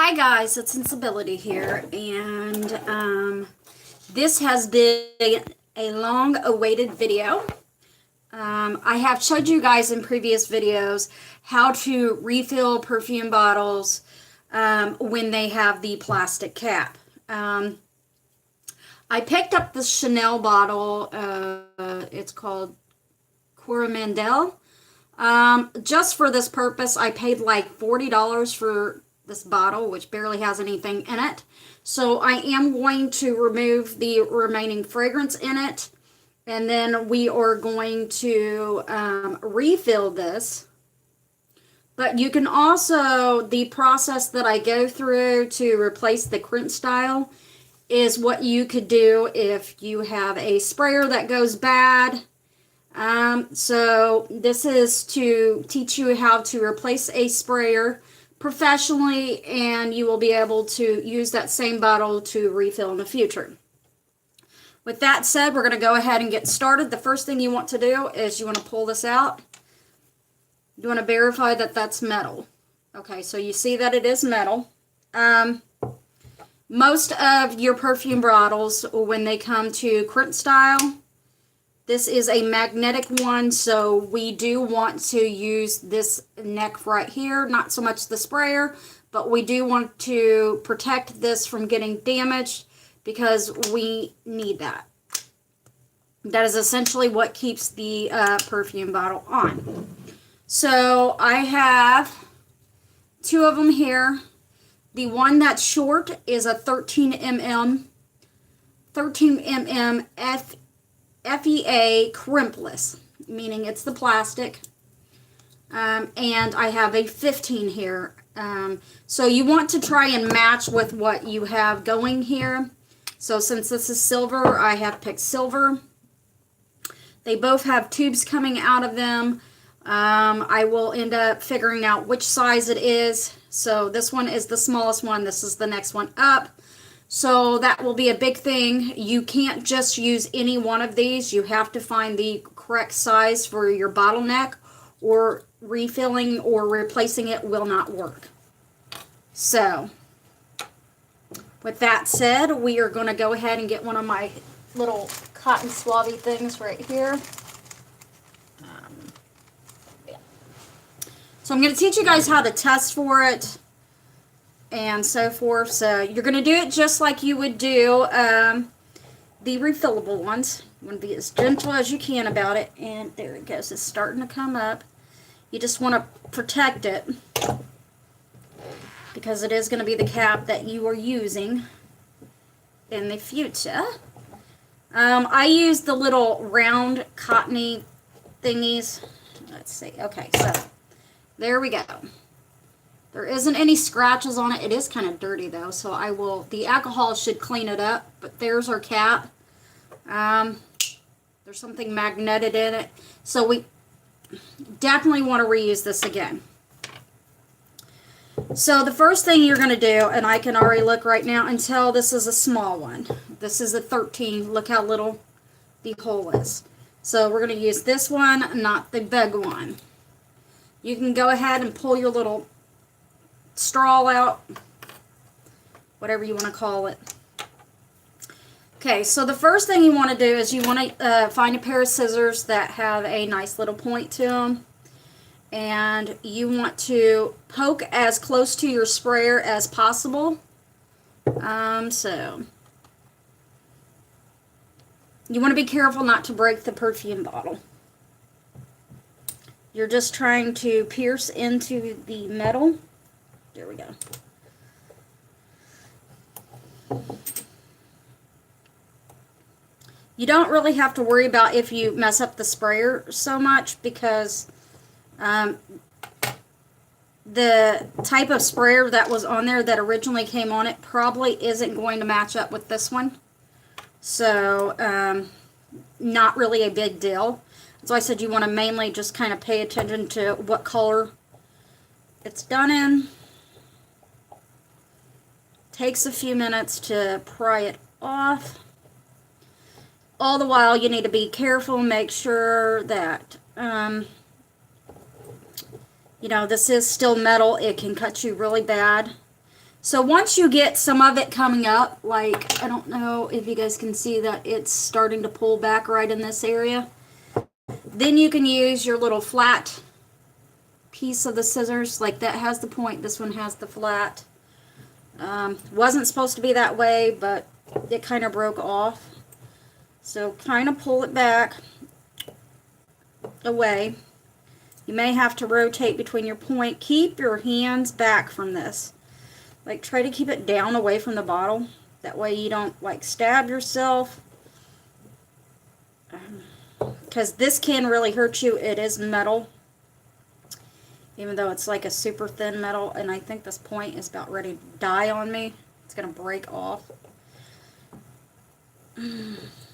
Hi guys, it's Sensibility here, and this has been a long-awaited video. I have showed you guys in previous videos how to refill perfume bottles when they have the plastic cap. I picked up this Chanel bottle, it's called Coromandel. Just for this purpose, I paid like $40 for this bottle, which barely has anything in it. So I am going to remove the remaining fragrance in it, and then we are going to refill this. But you can also, the process that I go through to replace the Crimped style is what you could do if you have a sprayer that goes bad. So this is to teach you how to replace a sprayer professionally, and you will be able to use that same bottle to refill in the future. With that said, we're going to go ahead and get started. The first thing you want to do is you want to pull this out. You want to verify that that's metal. Okay, so you see that it is metal. Most of your perfume bottles, when they come to Crimped style, this is a magnetic one, so we do want to use this neck right here, not so much the sprayer, but we do want to protect this from getting damaged because we need that. That is essentially what keeps the perfume bottle on. So I have two of them here. The one that's short is a 13 mm FEA crimpless, meaning it's the plastic, and I have a 15 here. So you want to try and match with what you have going here. So since this is silver, I have picked silver. They both have tubes coming out of them. I will end up figuring out which size it is. So this one is the smallest one. This is the next one up. So that will be a big thing. You can't just use any one of these. You have to find the correct size for your bottleneck, or refilling or replacing it will not work. So with that said, we are going to go ahead and get one of my little cotton swabby things right here. So I'm going to teach you guys how to test for it and so forth. So you're going to do it just like you would do the refillable ones. You want to be as gentle as you can about it. And there it goes. It's starting to come up. You just want to protect it because it is going to be the cap that you are using in the future. I use the little round cottony thingies. Let's see. Okay, so there we go. There isn't any scratches on it. It is kind of dirty though, so I will, the alcohol should clean it up. But there's our cap. There's something magneted in it. So we definitely want to reuse this again. So the first thing you're going to do, and I can already look right now and tell this is a small one. This is a 13. Look how little the hole is. So we're going to use this one, not the big one. You can go ahead and pull your little straw out, whatever you want to call it. Okay, so the first thing you want to do is you want to find a pair of scissors that have a nice little point to them, and you want to poke as close to your sprayer as possible. So you want to be careful not to break the perfume bottle. You're just trying to pierce into the metal. There we go. You don't really have to worry about if you mess up the sprayer so much, because the type of sprayer that was on there that originally came on it probably isn't going to match up with this one. So not really a big deal. So I said you want to mainly just kind of pay attention to what color it's done in. Takes a few minutes to pry it off. All the while you need to be careful, make sure that you know, this is still metal. It can cut you really bad. So once you get some of it coming up, like, I don't know if you guys can see that it's starting to pull back right in this area, then you can use your little flat piece of the scissors. Like that has the point, this one has the flat. Wasn't supposed to be that way, but it kind of broke off. So kind of pull it back away. You may have to rotate between your point. Keep your hands back from this. Like try to keep it down away from the bottle. That way you don't like stab yourself. Because this can really hurt you. It is metal. Even though it's like a super thin metal. And I think this point is about ready to die on me. It's going to break off.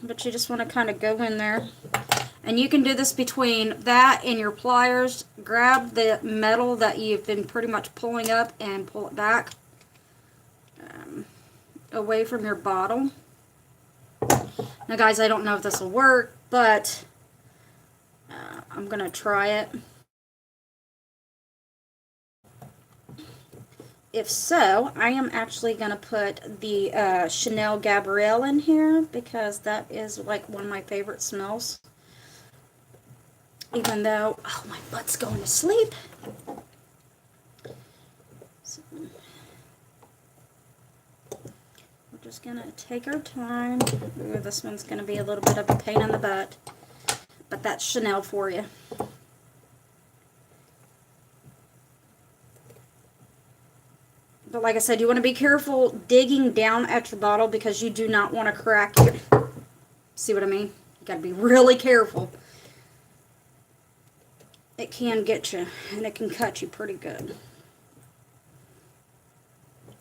But you just want to kind of go in there. And you can do this between that and your pliers. Grab the metal that you've been pretty much pulling up and pull it back away from your bottle. Now guys, I don't know if this will work, but I'm going to try it. If so, I am actually going to put the Chanel Gabrielle in here because that is like one of my favorite smells. Even though, oh, my butt's going to sleep. So, we're just going to take our time. Ooh, this one's going to be a little bit of a pain in the butt. But that's Chanel for you. But like I said, you want to be careful digging down at your bottle because you do not want to crack your... See what I mean? You got to be really careful. It can get you, and it can cut you pretty good.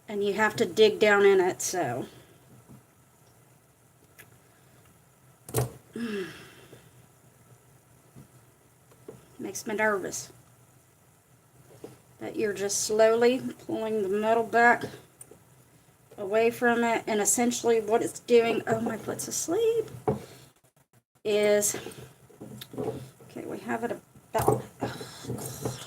And you have to dig down in it, so... Makes me nervous. But you're just slowly pulling the metal back away from it, and essentially what it's doing, oh, my foot's asleep, is, okay, we have it about, oh,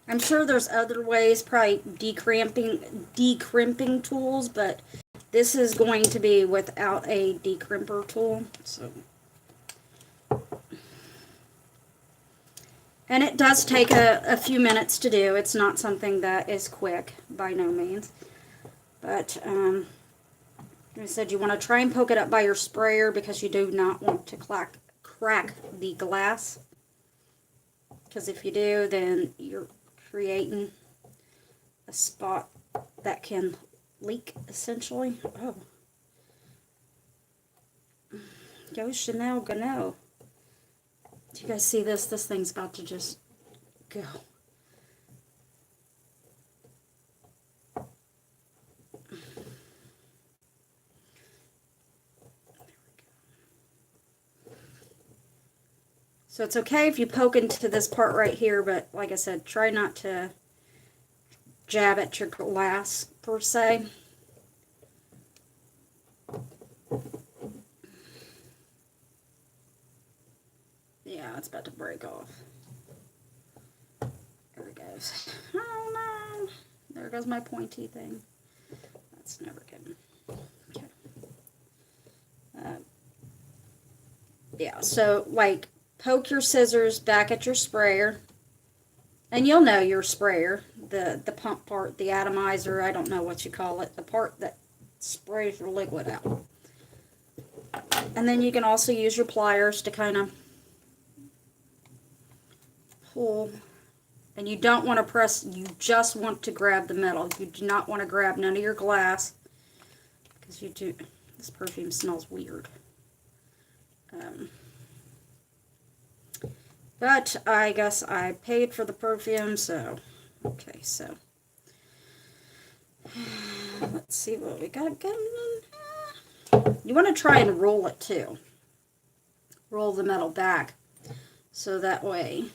I'm sure there's other ways, probably decrimping tools, but this is going to be without a decrimper tool, so. And it does take a few minutes to do. It's not something that is quick, by no means. But, like I said, you want to try and poke it up by your sprayer because you do not want to crack the glass. Because if you do, then you're creating a spot that can leak, essentially. Oh. Go Chanel, go no. Do you guys see this? This thing's about to just go. So it's okay if you poke into this part right here, but like I said, try not to jab at your glass per se. Yeah, it's about to break off. There it goes. Oh no! There goes my pointy thing. That's never good. Okay. Yeah, so like poke your scissors back at your sprayer, and you'll know your sprayer, the pump part, the atomizer, I don't know what you call it, the part that sprays your liquid out. And then you can also use your pliers to kind of pull, and you don't want to press, you just want to grab the metal. You do not want to grab none of your glass, because you do, this perfume smells weird. But I guess I paid for the perfume, so, okay, so, let's see what we got going on. You want to try and roll it too. Roll the metal back, so that way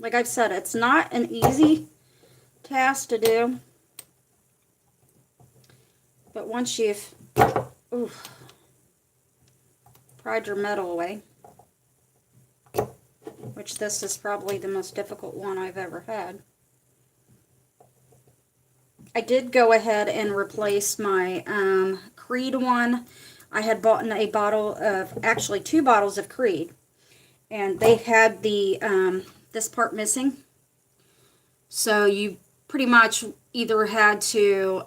like I've said, it's not an easy task to do. But once you've pried your metal away, which this is probably the most difficult one I've ever had. I did go ahead and replace my Creed one. I had bought a bottle of, actually 2 bottles of Creed, and they had the this part missing. So you pretty much either had to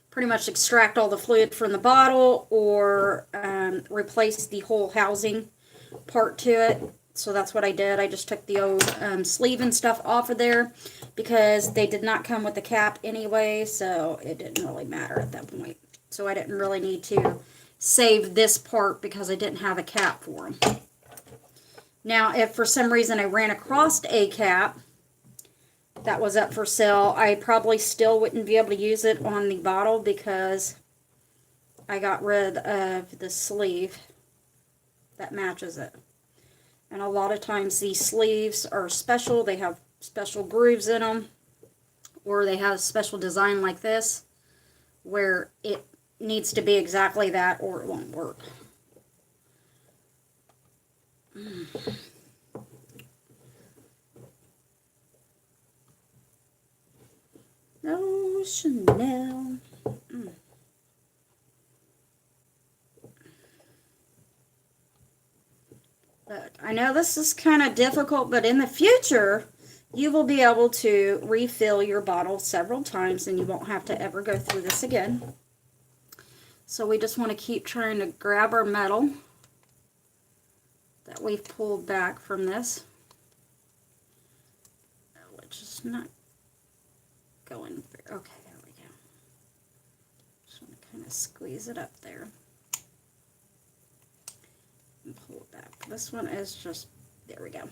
pretty much extract all the fluid from the bottle or replace the whole housing part to it. So that's what I did. I just took the old sleeve and stuff off of there because they did not come with the cap anyway, so it didn't really matter at that point. So I didn't really need to save this part because I didn't have a cap for them. Now, if for some reason I ran across a cap that was up for sale, I probably still wouldn't be able to use it on the bottle because I got rid of the sleeve that matches it. And a lot of times these sleeves are special. They have special grooves in them, or they have a special design like this where it needs to be exactly that or it won't work. Oh, Chanel. But I know this is kind of difficult, but in the future, you will be able to refill your bottle several times and you won't have to ever go through this again. So we just want to keep trying to grab our metal that we've pulled back from this, which is not going very, okay, there we go. Just want to kind of squeeze it up there and pull it back. This one is just, there we go.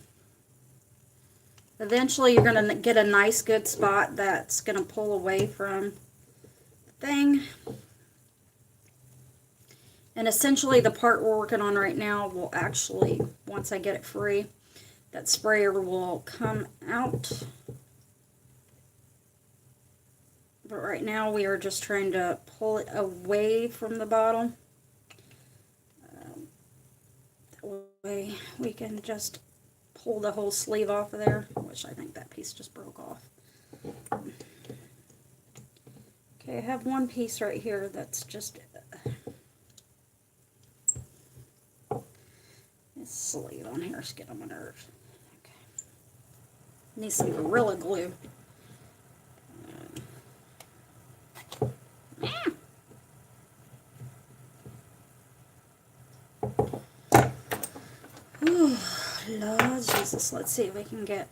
Eventually you're going to get a nice good spot that's going to pull away from the thing. And essentially the part we're working on right now will actually, once I get it free, that sprayer will come out. But right now we are just trying to pull it away from the bottle. That way we can just pull the whole sleeve off of there, which I think that piece just broke off. Okay, I have one piece right here that's just this sleeve on here is getting on my nerves. Okay. Need some Gorilla Glue. Lord Jesus, let's see if we can get,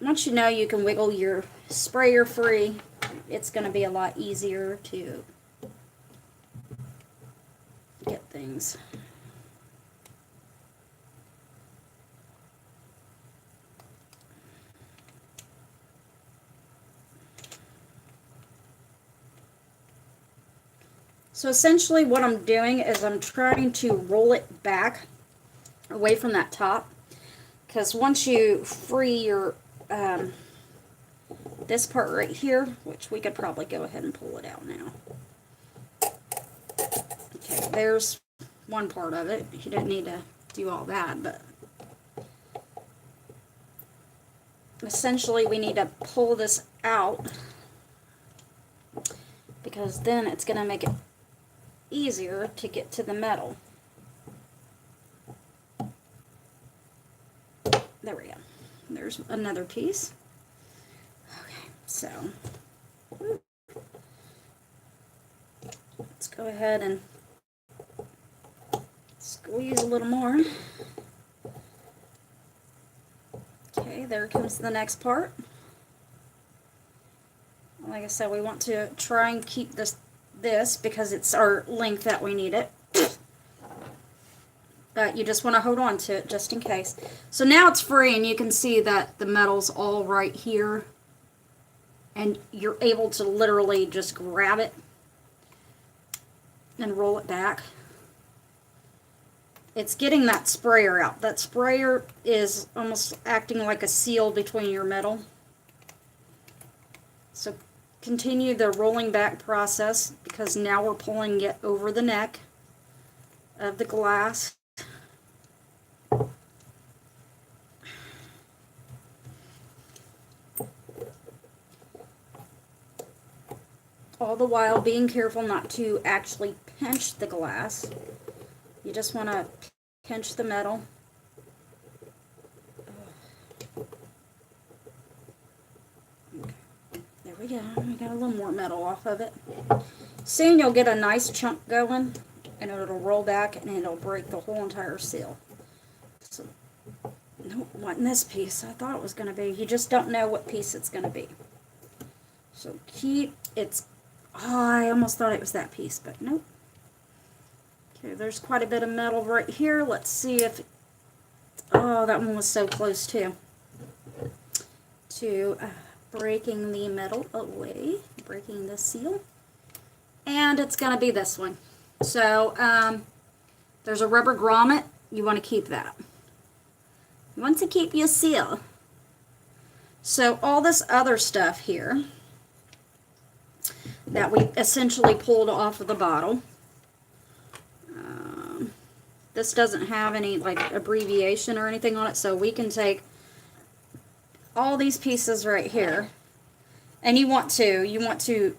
once you know you can wiggle your sprayer free, it's going to be a lot easier to get things. So essentially what I'm doing is I'm trying to roll it back away from that top, because once you free your this part right here, which we could probably go ahead and pull it out now. Okay, there's one part of it. You don't need to do all that, but essentially we need to pull this out because then it's going to make it easier to get to the metal. There we go. There's another piece. Okay, so let's go ahead and squeeze a little more. Okay, there comes the next part. Like I said, we want to try and keep this because it's our length that we need it. But you just want to hold on to it just in case. So now it's free and you can see that the metal's all right here. And you're able to literally just grab it and roll it back. It's getting that sprayer out. That sprayer is almost acting like a seal between your metal. So continue the rolling back process because now we're pulling it over the neck of the glass. All the while being careful not to actually pinch the glass. You just want to pinch the metal. There we go. We got a little more metal off of it. Soon you'll get a nice chunk going, and it'll roll back and it'll break the whole entire seal. So, no, wasn't this piece. I thought it was going to be. You just don't know what piece it's going to be. So I almost thought it was that piece, but nope. Okay, there's quite a bit of metal right here. Let's see if, that one was so close too. To breaking the metal away, breaking the seal. And it's going to be this one. So, there's a rubber grommet. You want to keep that. You want to keep your seal. So, all this other stuff here that we essentially pulled off of the bottle. This doesn't have any like abbreviation or anything on it, so we can take all these pieces right here, and you want to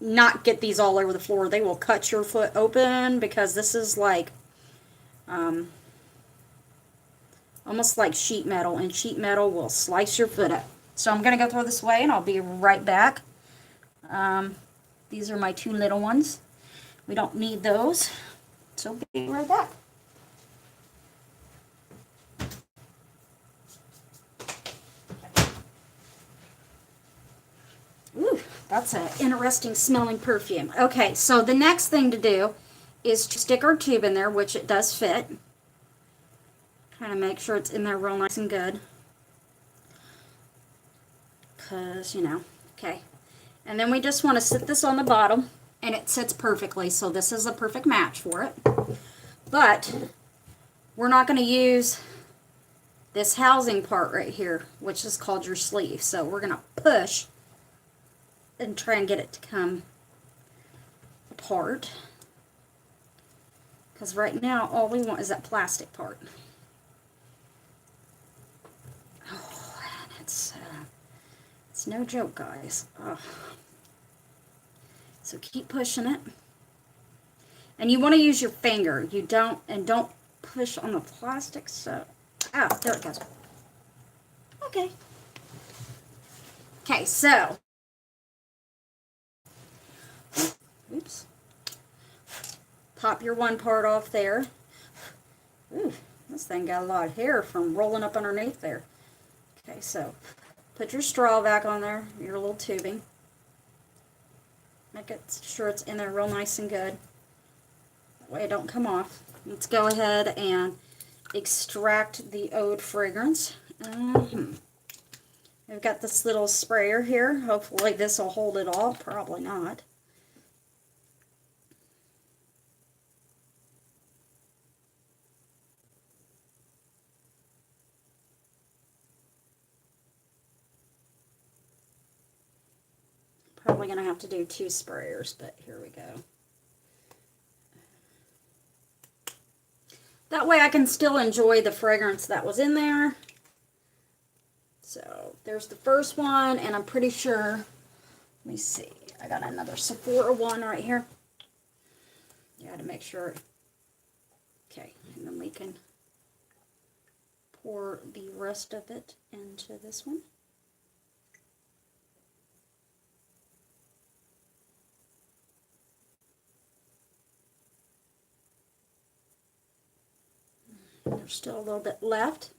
not get these all over the floor. They will cut your foot open because this is like almost like sheet metal, and sheet metal will slice your foot up. So I'm going to go throw this away, and I'll be right back. These are my two little ones. We don't need those, so be right back. Ooh, that's an interesting smelling perfume. Okay, so the next thing to do is to stick our tube in there, which it does fit. Kind of make sure it's in there real nice and good. Because, okay. And then we just want to sit this on the bottom, and it sits perfectly, so this is a perfect match for it. But we're not going to use this housing part right here, which is called your sleeve. So we're going to push and try and get it to come apart. Because right now, all we want is that plastic part. Oh, and it's no joke, guys. Oh. So keep pushing it. And you want to use your finger. Don't push on the plastic. So, there it goes. Okay. Okay, so. Oops. Pop your one part off there. Ooh, this thing got a lot of hair from rolling up underneath there. Okay, so put your straw back on there, your little tubing. Make sure it's in there real nice and good. That way it don't come off. Let's go ahead and extract the oud fragrance. We've got this little sprayer here. Hopefully this will hold it all. Probably not. Probably going to have to do 2 sprayers, but here we go. That way I can still enjoy the fragrance that was in there. So there's the first one, and I'm pretty sure, let me see, I got another Sephora one right here. You got to make sure. Okay, and then we can pour the rest of it into this one. There's still a little bit left,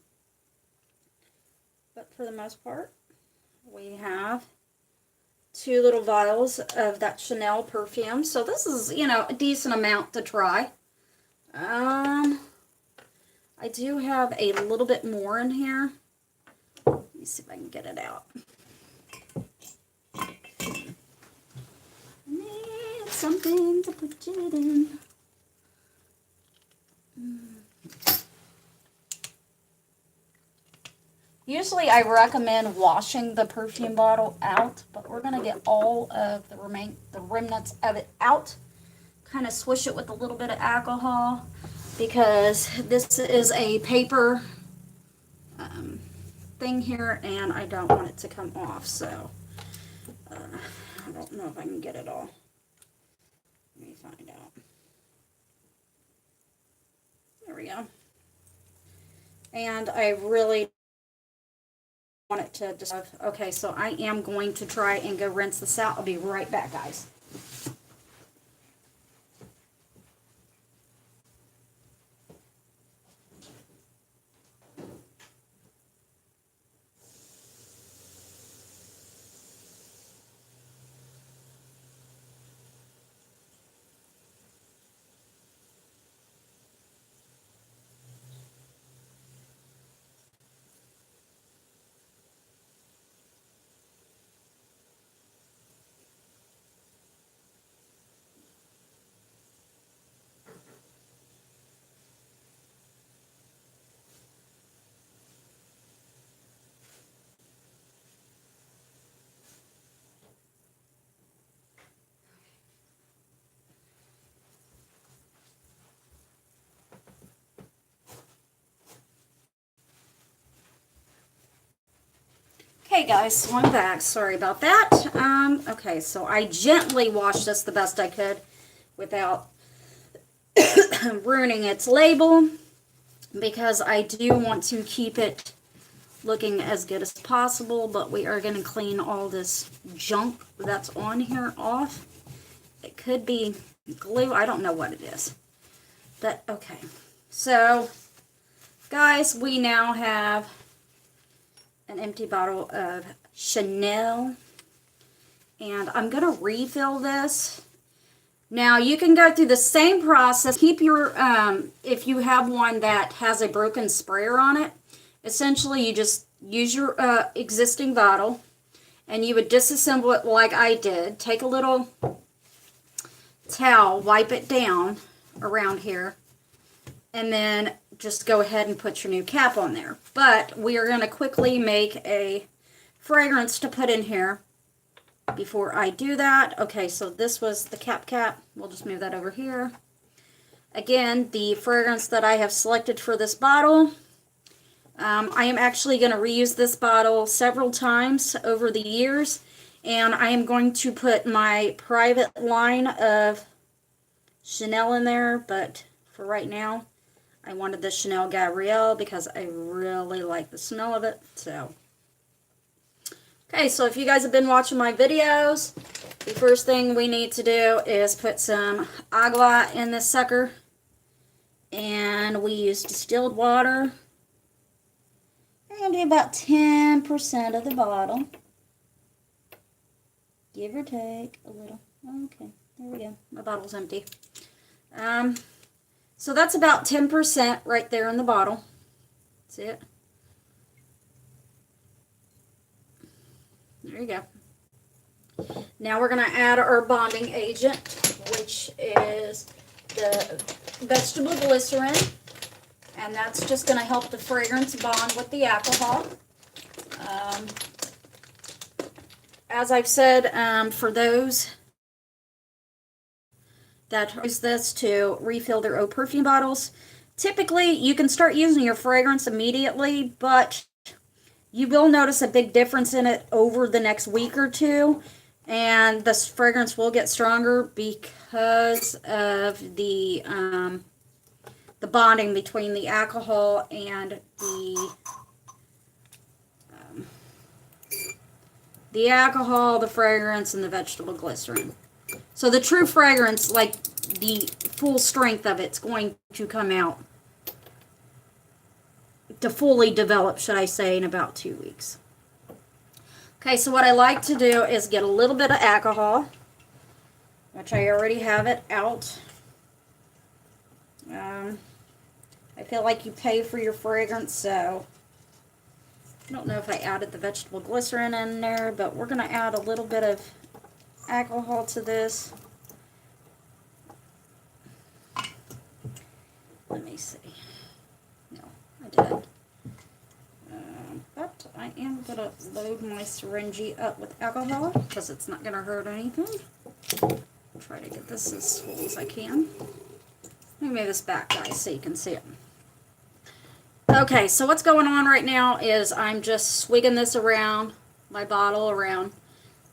but for the most part, we have 2 little vials of that Chanel perfume. So this is, a decent amount to try. I do have a little bit more in here. Let me see if I can get it out. I need something to put it in. Usually I recommend washing the perfume bottle out, but we're going to get all of the remnants of it out. Kind of swish it with a little bit of alcohol because this is a paper thing here and I don't want it to come off. So I don't know if I can get it all. Let me find out. There we go. And I really want it to just, okay, so I am going to try and go rinse this out. I'll be right back, guys. Okay guys, so I'm back. Sorry about that. Okay, so I gently washed this the best I could without ruining its label because I do want to keep it looking as good as possible, but we are going to clean all this junk that's on here off. It could be glue. I don't know what it is. But okay. So, guys, we now have an empty bottle of Chanel, and I'm going to refill this. Now, you can go through the same process. Keep your, if you have one that has a broken sprayer on it, essentially you just use your existing bottle, and you would disassemble it like I did. Take a little towel, wipe it down around here, and then just go ahead and put your new cap on there. But we are going to quickly make a fragrance to put in here before I do that. Okay, so this was the cap. We'll just move that over here. Again, the fragrance that I have selected for this bottle, I am actually going to reuse this bottle several times over the years, and I am going to put my private line of Chanel in there, but for right now, I wanted the Chanel Gabrielle because I really like the smell of it. So, okay, so if you guys have been watching my videos, the first thing we need to do is put some agua in this sucker. And we use distilled water. And do about 10% of the bottle. Give or take a little. Okay, there we go. My bottle's empty. So that's about 10% right there in the bottle. See it? There you go. Now we're going to add our bonding agent, which is the vegetable glycerin. And that's just going to help the fragrance bond with the alcohol. As I've said, for those that use this to refill their old perfume bottles, typically you can start using your fragrance immediately, but you will notice a big difference in it over the next week or two, and the fragrance will get stronger because of the bonding between the alcohol and the alcohol, the fragrance, and the vegetable glycerin. So the true fragrance, like the full strength of it's going to come out to fully develop, should I say, in about 2 weeks. Okay, so what I like to do is get a little bit of alcohol, which I already have it out. I feel like you pay for your fragrance, so I don't know if I added the vegetable glycerin in there, but we're going to add a little bit of alcohol to this. Let me see. No, I did. But I am going to load my syringe up with alcohol because it's not going to hurt anything. Try to get this as full as I can. Let me move this back, guys, so you can see it. Okay, so what's going on right now is I'm just swigging this around, my bottle around,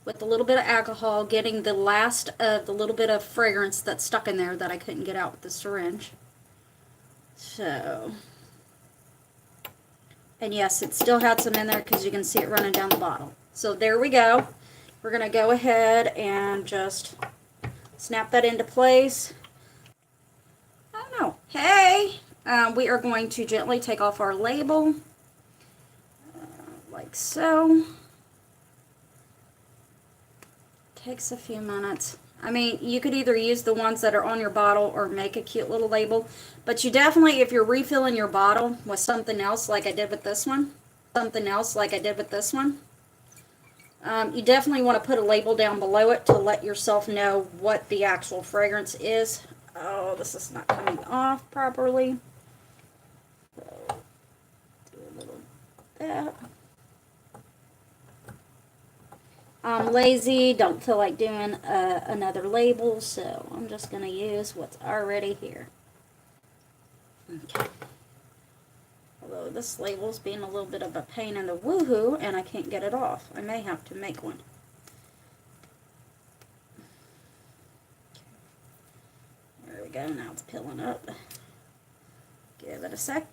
with a little bit of alcohol, getting the last of the little bit of fragrance that's stuck in there that I couldn't get out with the syringe. So, and yes, it still had some in there because you can see it running down the bottle. So there we go. We're going to go ahead and just snap that into place. I don't know. Hey! We are going to gently take off our label, like so. Takes a few minutes. I mean, you could either use the ones that are on your bottle or make a cute little label, but you definitely, if you're refilling your bottle with something else like I did with this one, you definitely want to put a label down below it to let yourself know what the actual fragrance is. Oh, this is not coming off properly. So, do a little that. I'm lazy, don't feel like doing another label, so I'm just going to use what's already here. Okay. Although this label's being a little bit of a pain in the woohoo, and I can't get it off. I may have to make one. There we go, now it's pilling up. Give it a second.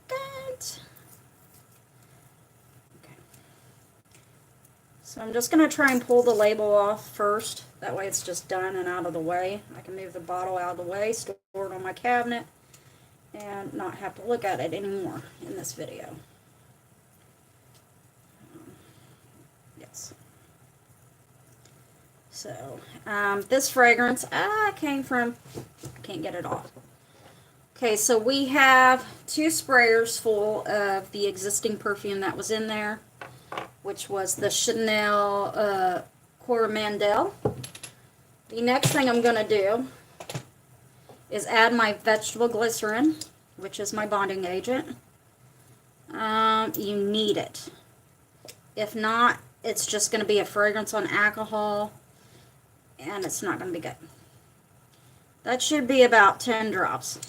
So I'm just going to try and pull the label off first. That way it's just done and out of the way. I can move the bottle out of the way, store it on my cabinet, and not have to look at it anymore in this video. Yes. So, this fragrance came from, I can't get it off. Okay, so we have 2 sprayers full of the existing perfume that was in there, which was the Chanel Coromandel. The next thing I'm going to do is add my vegetable glycerin, which is my bonding agent. You need it. If not, it's just going to be a fragrance on alcohol, and it's not going to be good. That should be about 10 drops.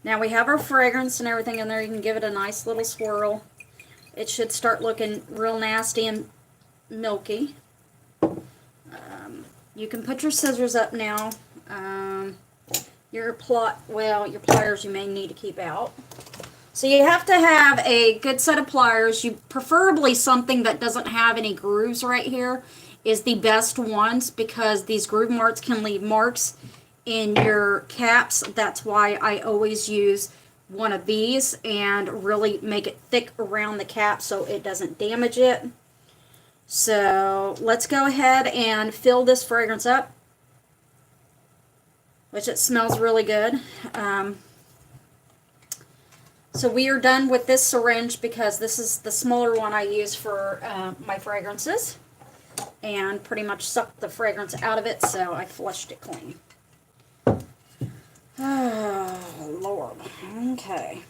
Now we have our fragrance and everything in there. You can give it a nice little swirl. It should start looking real nasty and milky. You can put your scissors up now. Your pliers you may need to keep out. So you have to have a good set of pliers. Preferably something that doesn't have any grooves right here is the best ones, because these groove marks can leave marks in your caps. That's why I always use one of these and really make it thick around the cap so it doesn't damage it. So let's go ahead and fill this fragrance up, which it smells really good. So we are done with this syringe because this is the smaller one I use for my fragrances, and pretty much sucked the fragrance out of it, so I flushed it clean. Oh, Lord. Okay.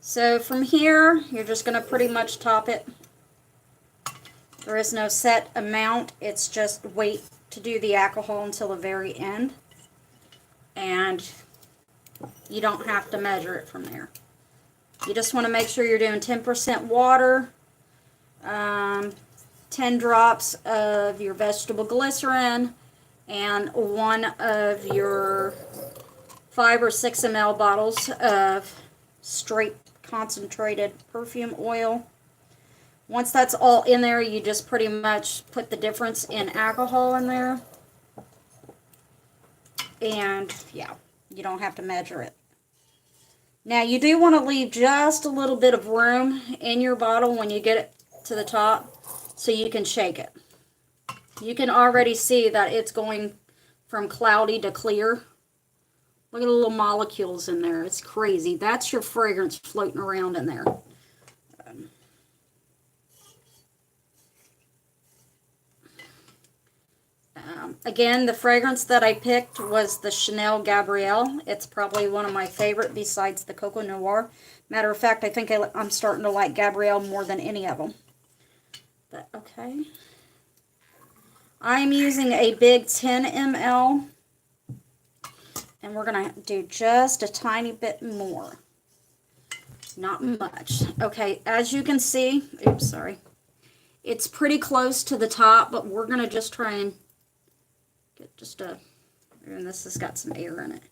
So from here, you're just going to pretty much top it. There is no set amount. It's just wait to do the alcohol until the very end. And you don't have to measure it from there. You just want to make sure you're doing 10% water, 10 drops of your vegetable glycerin, and 1 of your 5 or 6 ml bottles of straight concentrated perfume oil. Once that's all in there, you just pretty much put the difference in alcohol in there. And yeah, you don't have to measure it. Now you do want to leave just a little bit of room in your bottle when you get it to the top, so you can shake it. You can already see that it's going from cloudy to clear. Look at the little molecules in there. It's crazy. That's your fragrance floating around in there. Again, the fragrance that I picked was the Chanel Gabrielle. It's probably one of my favorite besides the Coco Noir. Matter of fact, I think I'm starting to like Gabrielle more than any of them. But, okay. I'm using a big 10 ml. And we're going to do just a tiny bit more. Not much. Okay, as you can see, oops, sorry. It's pretty close to the top, but we're going to just try and get just a, and this has got some air in it.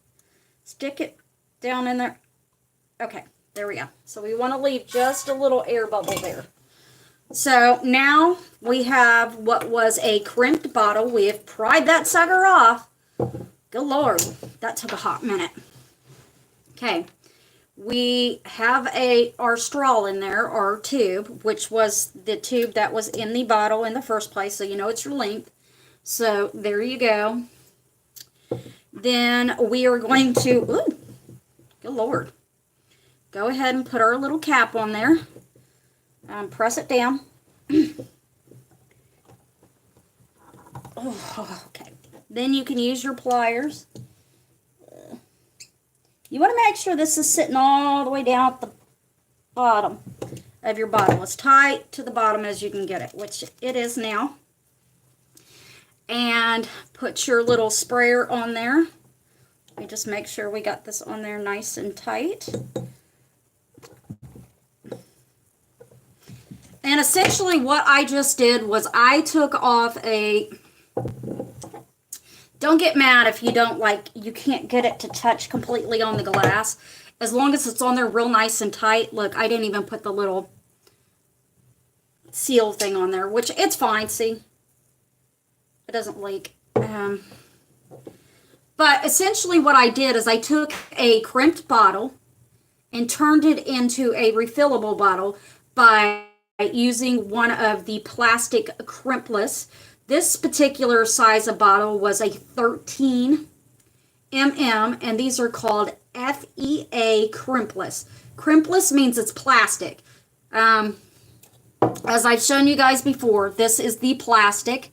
Stick it down in there. Okay, there we go. So we want to leave just a little air bubble there. So now we have what was a crimped bottle. We have pried that sucker off. Good Lord, that took a hot minute. Okay, we have our straw in there, our tube, which was the tube that was in the bottle in the first place, so you know it's your length. So there you go. Then we are going to, ooh, good Lord. Go ahead and put our little cap on there. Press it down. Oh, okay. Then you can use your pliers. You want to make sure this is sitting all the way down at the bottom of your bottle. As tight to the bottom as you can get it, which it is now. And put your little sprayer on there. Let me just make sure we got this on there nice and tight. And essentially what I just did was I took off a... Don't get mad if you don't you can't get it to touch completely on the glass. As long as it's on there real nice and tight. Look, I didn't even put the little seal thing on there, which it's fine, see? It doesn't leak. But essentially what I did is I took a crimped bottle and turned it into a refillable bottle by using one of the plastic crimpless. This particular size of bottle was a 13 mm, and these are called FEA crimpless. Crimpless means it's plastic. As I've shown you guys before, this is the plastic.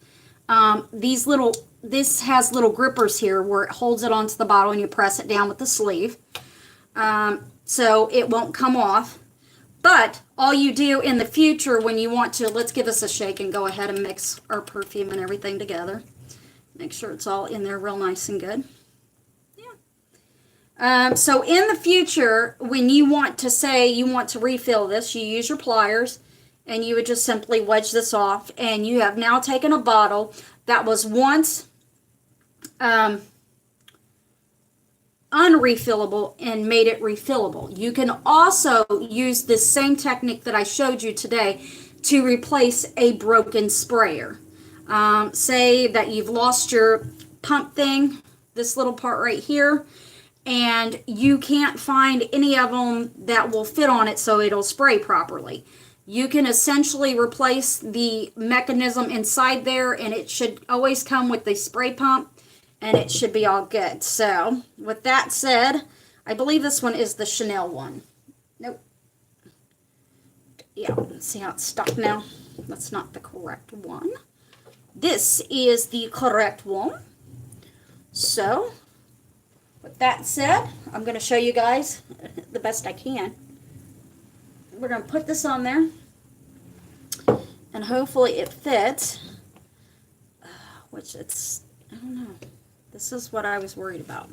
This has little grippers here where it holds it onto the bottle and you press it down with the sleeve. So it won't come off. But all you do in the future when you want to, let's give this a shake and go ahead and mix our perfume and everything together. Make sure it's all in there real nice and good. Yeah. So in the future, when you want to say you want to refill this, you use your pliers and you would just simply wedge this off. And you have now taken a bottle that was once unrefillable and made it refillable. You can also use this same technique that I showed you today to replace a broken sprayer. Say that you've lost your pump thing, this little part right here, and you can't find any of them that will fit on it so it'll spray properly. You can essentially replace the mechanism inside there, and it should always come with the spray pump, and it should be all good. So, with that said, I believe this one is the Chanel one. Nope. Yeah, see how it's stuck now? That's not the correct one. This is the correct one. So, with that said, I'm going to show you guys the best I can. We're going to put this on there, and hopefully it fits, which it's, I don't know. This is what I was worried about,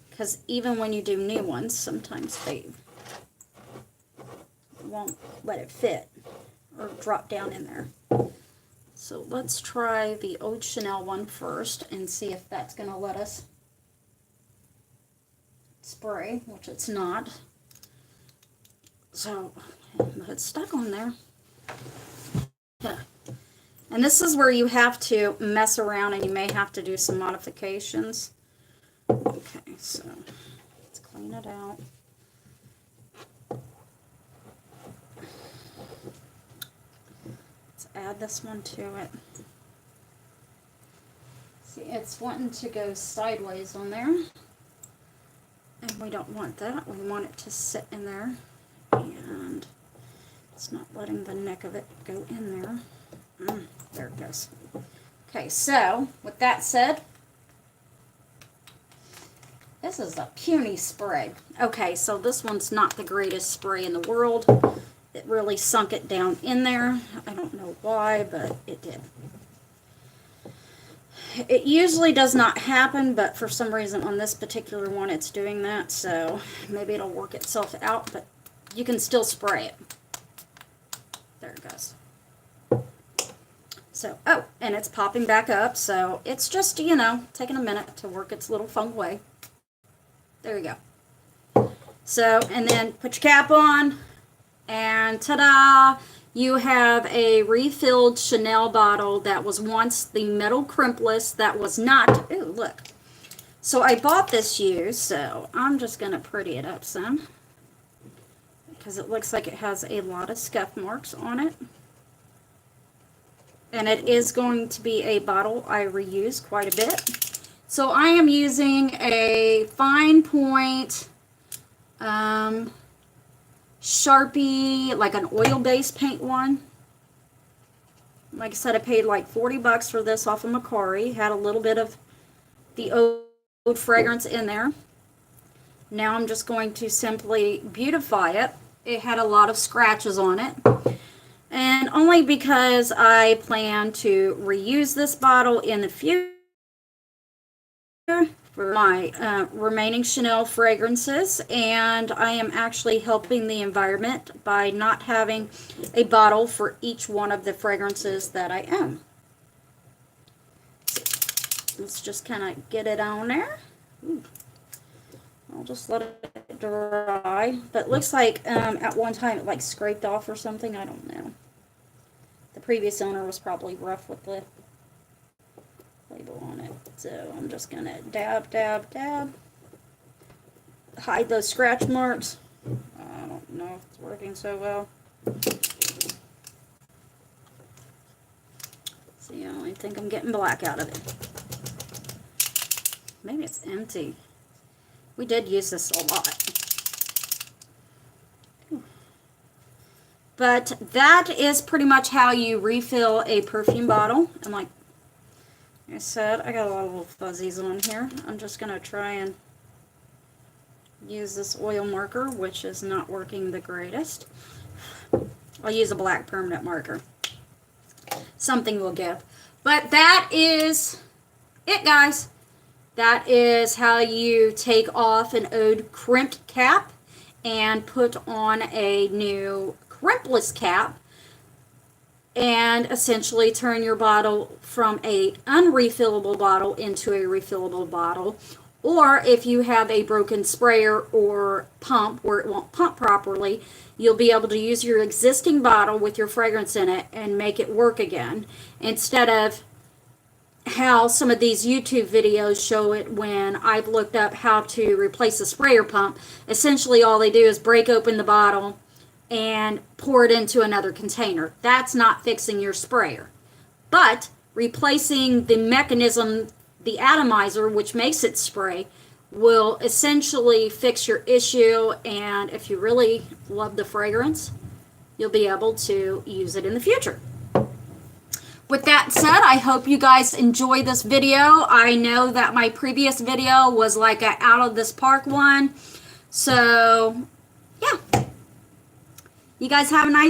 because even when you do new ones, sometimes they won't let it fit or drop down in there. So let's try the old Chanel one first and see if that's going to let us spray, which it's not. So it's stuck on there. Yeah. And this is where you have to mess around and you may have to do some modifications. Okay, so let's clean it out. Let's add this one to it. See, it's wanting to go sideways on there. And we don't want that. We want it to sit in there. And it's not letting the neck of it go in there. There it goes. Okay, so with that said, this is a puny spray. Okay, so this one's not the greatest spray in the world. It really sunk it down in there. I don't know why, but it did. It usually does not happen, but for some reason on this particular one it's doing that, so maybe it'll work itself out, but you can still spray it. There it goes. So, oh, and it's popping back up, so it's just, you know, taking a minute to work its little fun way. There you go. So, and then put your cap on, and ta-da! You have a refilled Chanel bottle that was once the metal crimpless that was not. Ooh, look. So I bought this used, so I'm just going to pretty it up some, because it looks like it has a lot of scuff marks on it. And it is going to be a bottle I reuse quite a bit. So I am using a fine point Sharpie, like an oil-based paint one. Like I said, I paid like 40 bucks for this off of Macari. Had a little bit of the oud fragrance in there. Now I'm just going to simply beautify it. It had a lot of scratches on it. And only because I plan to reuse this bottle in the future for my remaining Chanel fragrances, and I am actually helping the environment by not having a bottle for each one of the fragrances that I own. Let's just kind of get it on there. Ooh. I'll just let it dry, but it looks like at one time it like scraped off or something. I don't know. The previous owner was probably rough with the label on it. So I'm just gonna dab, dab, dab. Hide those scratch marks. I don't know if it's working so well. See, I only think I'm getting black out of it. Maybe it's empty. We did use this a lot. But that is pretty much how you refill a perfume bottle. And like I said, I got a lot of little fuzzies on here. I'm just going to try and use this oil marker, which is not working the greatest. I'll use a black permanent marker. Something will give. But that is it, guys. That is how you take off an old crimped cap and put on a new crimpless cap, and essentially turn your bottle from a unrefillable bottle into a refillable bottle. Or if you have a broken sprayer or pump where it won't pump properly, you'll be able to use your existing bottle with your fragrance in it and make it work again, instead of how some of these YouTube videos show it when I've looked up how to replace a sprayer pump. Essentially all they do is break open the bottle and pour it into another container. That's not fixing your sprayer. But replacing the mechanism, the atomizer, which makes it spray, will essentially fix your issue, and if you really love the fragrance, you'll be able to use it in the future. With that said, I hope you guys enjoy this video. I know that my previous video was like a out of this park one. So, yeah. You guys have a nice